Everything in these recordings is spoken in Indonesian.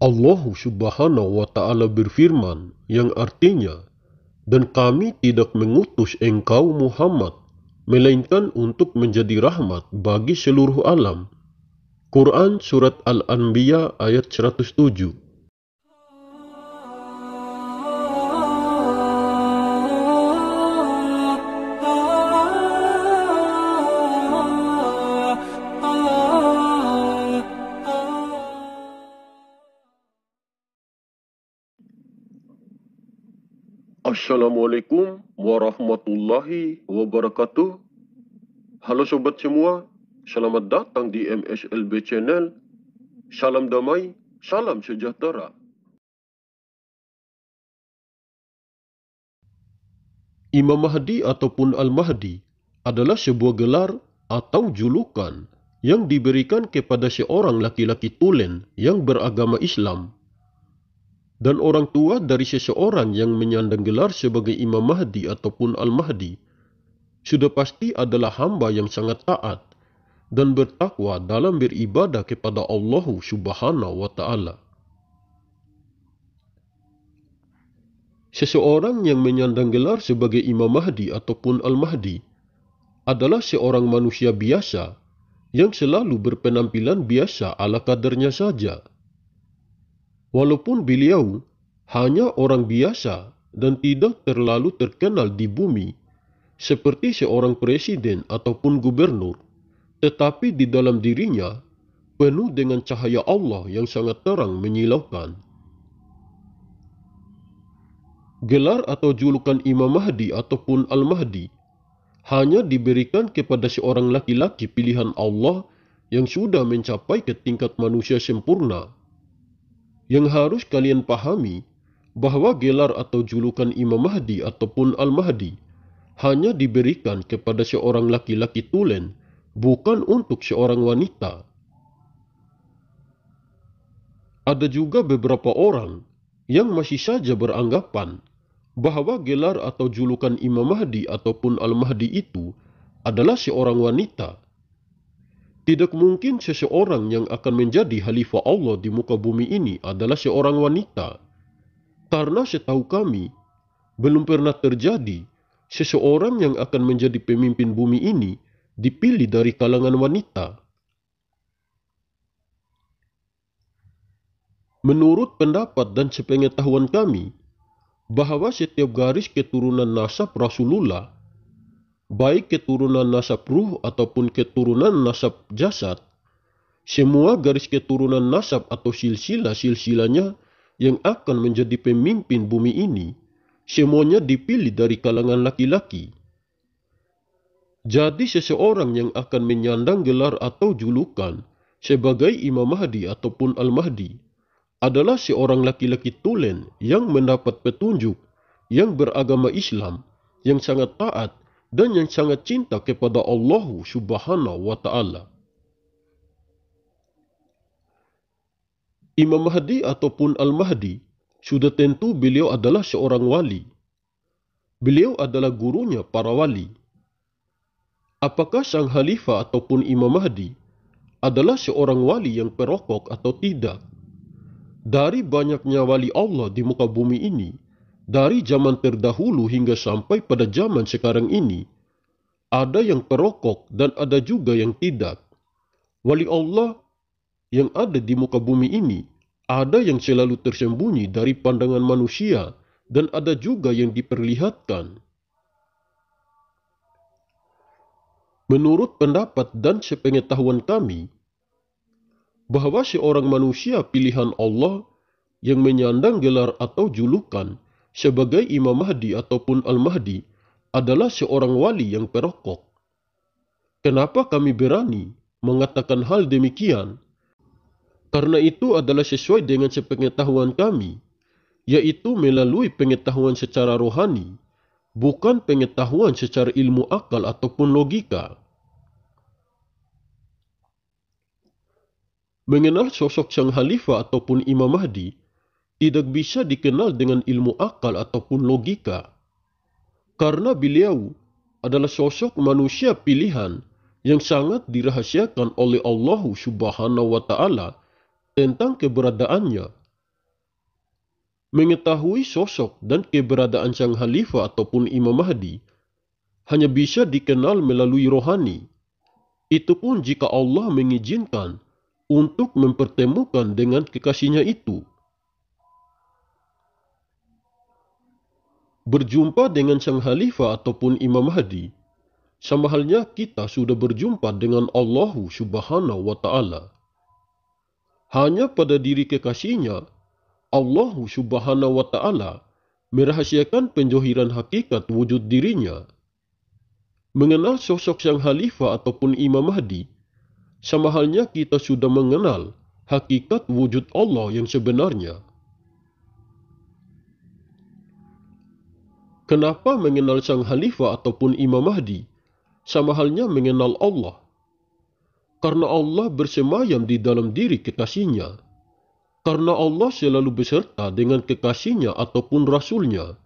Allah Subhanahu wa Ta'ala berfirman, yang artinya, "Dan kami tidak mengutus engkau Muhammad, melainkan untuk menjadi rahmat bagi seluruh alam." Quran Surat Al-Anbiya ayat 107. Assalamualaikum warahmatullahi wabarakatuh. Halo sobat semua, selamat datang di MSLB Channel. Salam damai, salam sejahtera. Imam Mahdi ataupun Al-Mahdi adalah sebuah gelar atau julukan yang diberikan kepada seorang laki-laki tulen yang beragama Islam. Dan orang tua dari seseorang yang menyandang gelar sebagai Imam Mahdi ataupun Al-Mahdi sudah pasti adalah hamba yang sangat taat dan bertakwa dalam beribadah kepada Allah Subhanahu wa Ta'ala. Seseorang yang menyandang gelar sebagai Imam Mahdi ataupun Al-Mahdi adalah seorang manusia biasa yang selalu berpenampilan biasa ala kadarnya saja. Walaupun beliau hanya orang biasa dan tidak terlalu terkenal di bumi seperti seorang presiden ataupun gubernur, tetapi di dalam dirinya penuh dengan cahaya Allah yang sangat terang menyilaukan. Gelar atau julukan Imam Mahdi ataupun Al-Mahdi hanya diberikan kepada seorang laki-laki pilihan Allah yang sudah mencapai ke tingkat manusia sempurna. Yang harus kalian pahami bahwa gelar atau julukan Imam Mahdi ataupun Al-Mahdi hanya diberikan kepada seorang laki-laki tulen, bukan untuk seorang wanita. Ada juga beberapa orang yang masih saja beranggapan bahwa gelar atau julukan Imam Mahdi ataupun Al-Mahdi itu adalah seorang wanita. Tidak mungkin seseorang yang akan menjadi khalifah Allah di muka bumi ini adalah seorang wanita. Karena setahu kami, belum pernah terjadi seseorang yang akan menjadi pemimpin bumi ini dipilih dari kalangan wanita. Menurut pendapat dan sepengetahuan kami, bahwa setiap garis keturunan nasab Rasulullah, baik keturunan nasab ruh ataupun keturunan nasab jasad, semua garis keturunan nasab atau silsilah-silsilahnya yang akan menjadi pemimpin bumi ini, semuanya dipilih dari kalangan laki-laki. Jadi seseorang yang akan menyandang gelar atau julukan sebagai Imam Mahdi ataupun Al-Mahdi adalah seorang laki-laki tulen yang mendapat petunjuk, yang beragama Islam, yang sangat taat dan yang sangat cinta kepada Allah Subhanahu wa Ta'ala. Imam Mahdi ataupun Al-Mahdi sudah tentu beliau adalah seorang wali. Beliau adalah gurunya para wali. Apakah sang khalifah ataupun Imam Mahdi adalah seorang wali yang perokok atau tidak? Dari banyaknya wali Allah di muka bumi ini, dari zaman terdahulu hingga sampai pada zaman sekarang ini, ada yang perokok dan ada juga yang tidak. Wali Allah yang ada di muka bumi ini, ada yang selalu tersembunyi dari pandangan manusia dan ada juga yang diperlihatkan. Menurut pendapat dan sepengetahuan kami, bahwa seorang manusia pilihan Allah yang menyandang gelar atau julukan sebagai Imam Mahdi ataupun Al-Mahdi adalah seorang wali yang perokok. Kenapa kami berani mengatakan hal demikian? Karena itu adalah sesuai dengan sepengetahuan kami, yaitu melalui pengetahuan secara rohani, bukan pengetahuan secara ilmu akal ataupun logika. Mengenal sosok sang khalifah ataupun Imam Mahdi tidak bisa dikenal dengan ilmu akal ataupun logika. Karena beliau adalah sosok manusia pilihan yang sangat dirahasiakan oleh Allah Subhanahu wa Ta'ala tentang keberadaannya Mengetahui sosok dan keberadaan sang Khalifah ataupun Imam Mahdi hanya bisa dikenal melalui rohani. Itu pun jika Allah mengizinkan untuk mempertemukan dengan kekasihnya itu. Berjumpa dengan sang Khalifah ataupun Imam Mahdi, sama halnya kita sudah berjumpa dengan Allah Subhanahu wa Ta'ala. Hanya pada diri kekasihnya, Allah Subhanahu wa Ta'ala merahasiakan penjohiran hakikat wujud dirinya. Mengenal sosok sang Khalifah ataupun Imam Mahdi, sama halnya kita sudah mengenal hakikat wujud Allah yang sebenarnya. Kenapa mengenal sang Khalifah ataupun Imam Mahdi sama halnya mengenal Allah? Karena Allah bersemayam di dalam diri kekasihnya. Karena Allah selalu beserta dengan kekasihnya ataupun Rasulnya.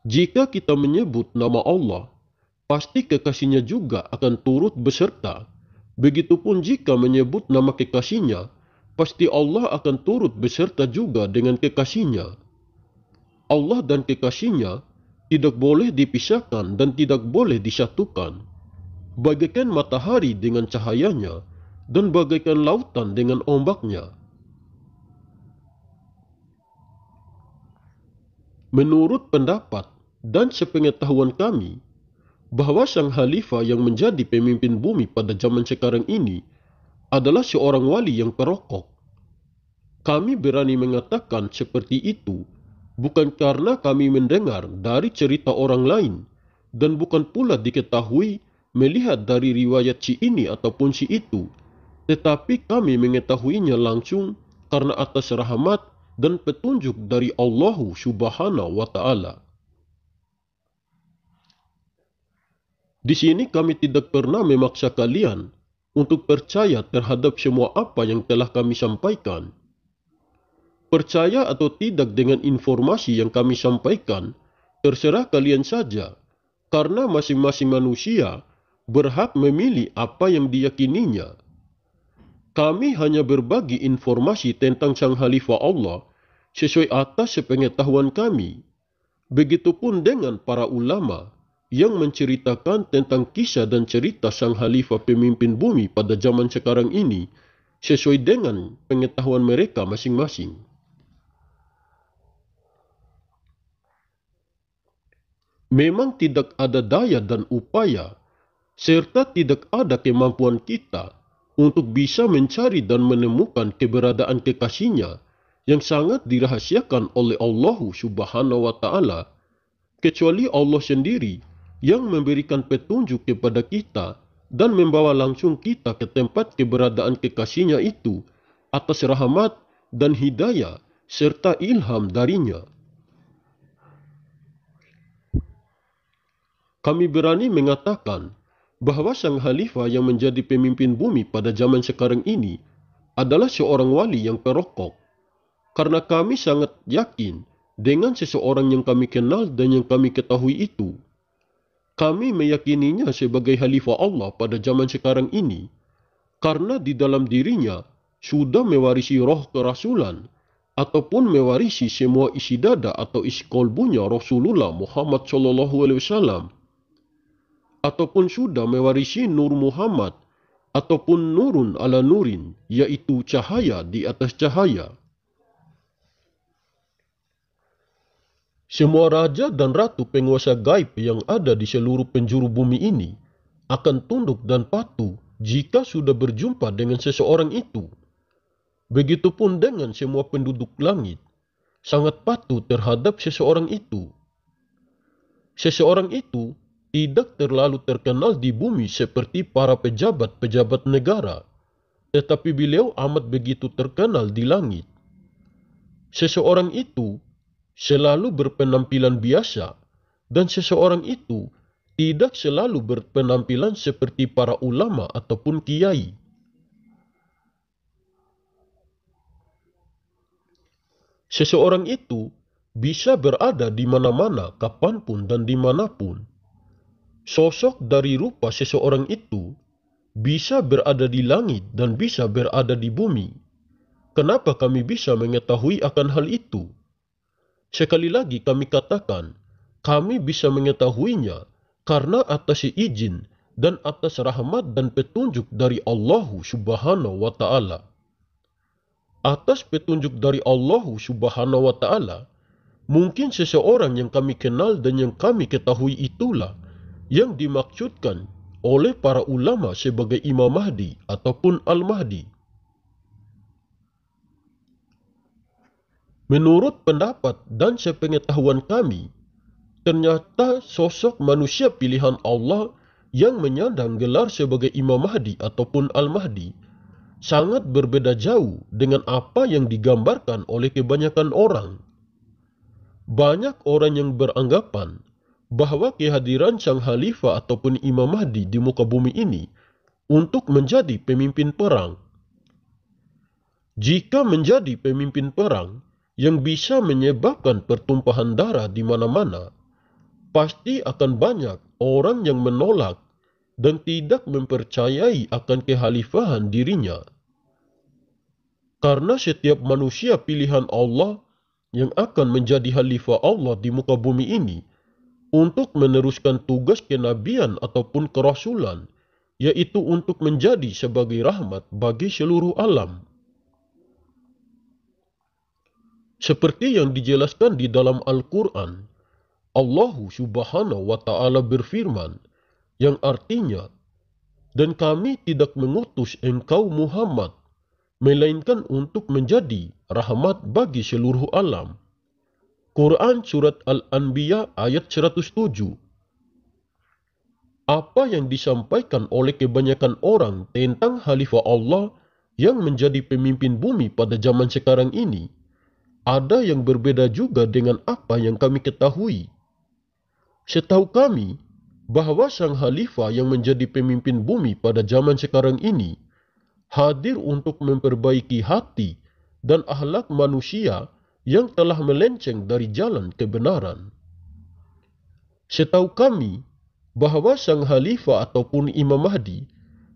Jika kita menyebut nama Allah, pasti kekasihnya juga akan turut beserta. Begitupun jika menyebut nama kekasihnya, pasti Allah akan turut beserta juga dengan kekasihnya. Allah dan kekasihnya tidak boleh dipisahkan dan tidak boleh disatukan. Bagaikan matahari dengan cahayanya dan bagaikan lautan dengan ombaknya. Menurut pendapat dan sepengetahuan kami, bahwa sang Khalifah yang menjadi pemimpin bumi pada zaman sekarang ini adalah seorang wali yang perokok. Kami berani mengatakan seperti itu bukan karena kami mendengar dari cerita orang lain dan bukan pula diketahui melihat dari riwayat si ini ataupun si itu, tetapi kami mengetahuinya langsung karena atas rahmat dan petunjuk dari Allah Subhanahu wa Ta'ala. Di sini kami tidak pernah memaksa kalian untuk percaya terhadap semua apa yang telah kami sampaikan. Percaya atau tidak dengan informasi yang kami sampaikan, terserah kalian saja, karena masing-masing manusia berhak memilih apa yang diyakininya. Kami hanya berbagi informasi tentang sang Khalifah Allah sesuai atas sepengetahuan kami. Begitupun dengan para ulama yang menceritakan tentang kisah dan cerita sang Khalifah pemimpin bumi pada zaman sekarang ini sesuai dengan pengetahuan mereka masing-masing. Memang tidak ada daya dan upaya serta tidak ada kemampuan kita untuk bisa mencari dan menemukan keberadaan kekasihnya yang sangat dirahasiakan oleh Allah Subhanahu wa Ta'ala, kecuali Allah sendiri yang memberikan petunjuk kepada kita dan membawa langsung kita ke tempat keberadaan kekasihnya itu atas rahmat dan hidayah serta ilham darinya. Kami berani mengatakan bahwa sang Khalifah yang menjadi pemimpin bumi pada zaman sekarang ini adalah seorang wali yang perokok. Karena kami sangat yakin dengan seseorang yang kami kenal dan yang kami ketahui itu. Kami meyakininya sebagai Khalifah Allah pada zaman sekarang ini karena di dalam dirinya sudah mewarisi roh kerasulan ataupun mewarisi semua isi dada atau isi kolbunya Rasulullah Muhammad SAW, ataupun sudah mewarisi Nur Muhammad ataupun nurun ala nurin, yaitu cahaya di atas cahaya. Semua raja dan ratu penguasa gaib yang ada di seluruh penjuru bumi ini akan tunduk dan patuh jika sudah berjumpa dengan seseorang itu. Begitupun dengan semua penduduk langit sangat patuh terhadap seseorang itu. Seseorang itu tidak terlalu terkenal di bumi seperti para pejabat-pejabat negara, tetapi beliau amat begitu terkenal di langit. Seseorang itu selalu berpenampilan biasa, dan seseorang itu tidak selalu berpenampilan seperti para ulama ataupun kiai. Seseorang itu bisa berada di mana-mana, kapanpun dan dimanapun. Sosok dari rupa seseorang itu bisa berada di langit dan bisa berada di bumi. Kenapa kami bisa mengetahui akan hal itu? Sekali lagi kami katakan, kami bisa mengetahuinya karena atas izin dan atas rahmat dan petunjuk dari Allah Subhanahu wa Ta'ala. Atas petunjuk dari Allah Subhanahu wa Ta'ala, mungkin seseorang yang kami kenal dan yang kami ketahui itulah yang dimaksudkan oleh para ulama sebagai Imam Mahdi ataupun Al-Mahdi. Menurut pendapat dan sepengetahuan kami, ternyata sosok manusia pilihan Allah yang menyandang gelar sebagai Imam Mahdi ataupun Al-Mahdi sangat berbeda jauh dengan apa yang digambarkan oleh kebanyakan orang. Banyak orang yang beranggapan bahwa kehadiran sang Khalifah ataupun Imam Mahdi di muka bumi ini untuk menjadi pemimpin perang. Jika menjadi pemimpin perang yang bisa menyebabkan pertumpahan darah di mana-mana, pasti akan banyak orang yang menolak dan tidak mempercayai akan kekhalifahan dirinya. Karena setiap manusia pilihan Allah yang akan menjadi khalifah Allah di muka bumi ini untuk meneruskan tugas kenabian ataupun kerasulan, yaitu untuk menjadi sebagai rahmat bagi seluruh alam. Seperti yang dijelaskan di dalam Al-Quran, Allah Subhanahu wa Ta'ala berfirman, yang artinya, "Dan kami tidak mengutus engkau Muhammad, melainkan untuk menjadi rahmat bagi seluruh alam." Quran Surat Al-Anbiya ayat 107. Apa yang disampaikan oleh kebanyakan orang tentang Khalifah Allah yang menjadi pemimpin bumi pada zaman sekarang ini, ada yang berbeda juga dengan apa yang kami ketahui. Setahu kami, bahwa sang Khalifah yang menjadi pemimpin bumi pada zaman sekarang ini hadir untuk memperbaiki hati dan akhlak manusia yang telah melenceng dari jalan kebenaran. Setahu kami, bahwa sang Khalifah ataupun Imam Mahdi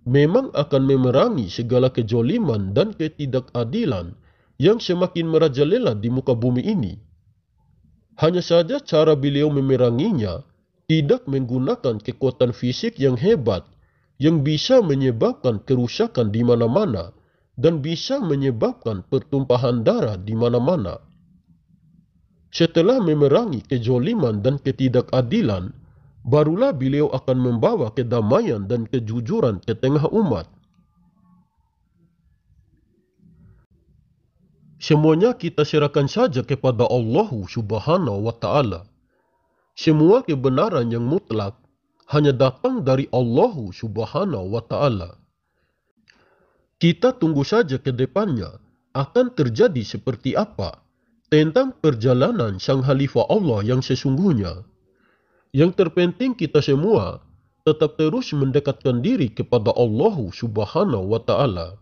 memang akan memerangi segala kejoliman dan ketidakadilan yang semakin merajalela di muka bumi ini. Hanya saja cara beliau memeranginya tidak menggunakan kekuatan fisik yang hebat yang bisa menyebabkan kerusakan di mana-mana dan bisa menyebabkan pertumpahan darah di mana-mana. Setelah memerangi kejoliman dan ketidakadilan, barulah beliau akan membawa kedamaian dan kejujuran ke tengah umat. Semuanya kita serahkan saja kepada Allah Subhanahu wa Ta'ala. Semua kebenaran yang mutlak hanya datang dari Allah Subhanahu wa Ta'ala. Kita tunggu saja ke depannya akan terjadi seperti apa tentang perjalanan sang Khalifah Allah yang sesungguhnya. Yang terpenting kita semua tetap terus mendekatkan diri kepada Allah Subhanahu wa Ta'ala.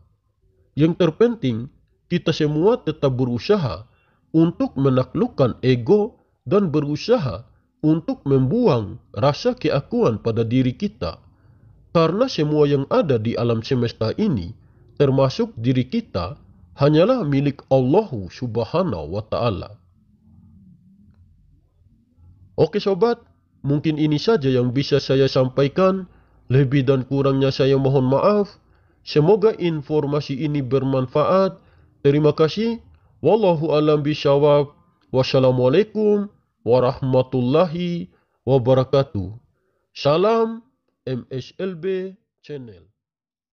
Yang terpenting kita semua tetap berusaha untuk menaklukkan ego dan berusaha untuk membuang rasa keakuan pada diri kita. Karena semua yang ada di alam semesta ini, termasuk diri kita, hanyalah milik Allah Subhanahu wa Ta'ala. Oke sobat, mungkin ini saja yang bisa saya sampaikan. Lebih dan kurangnya saya mohon maaf. Semoga informasi ini bermanfaat. Terima kasih. Wallahu a'lam bishawab. Wassalamualaikum warahmatullahi wabarakatuh. Salam MSLB Channel.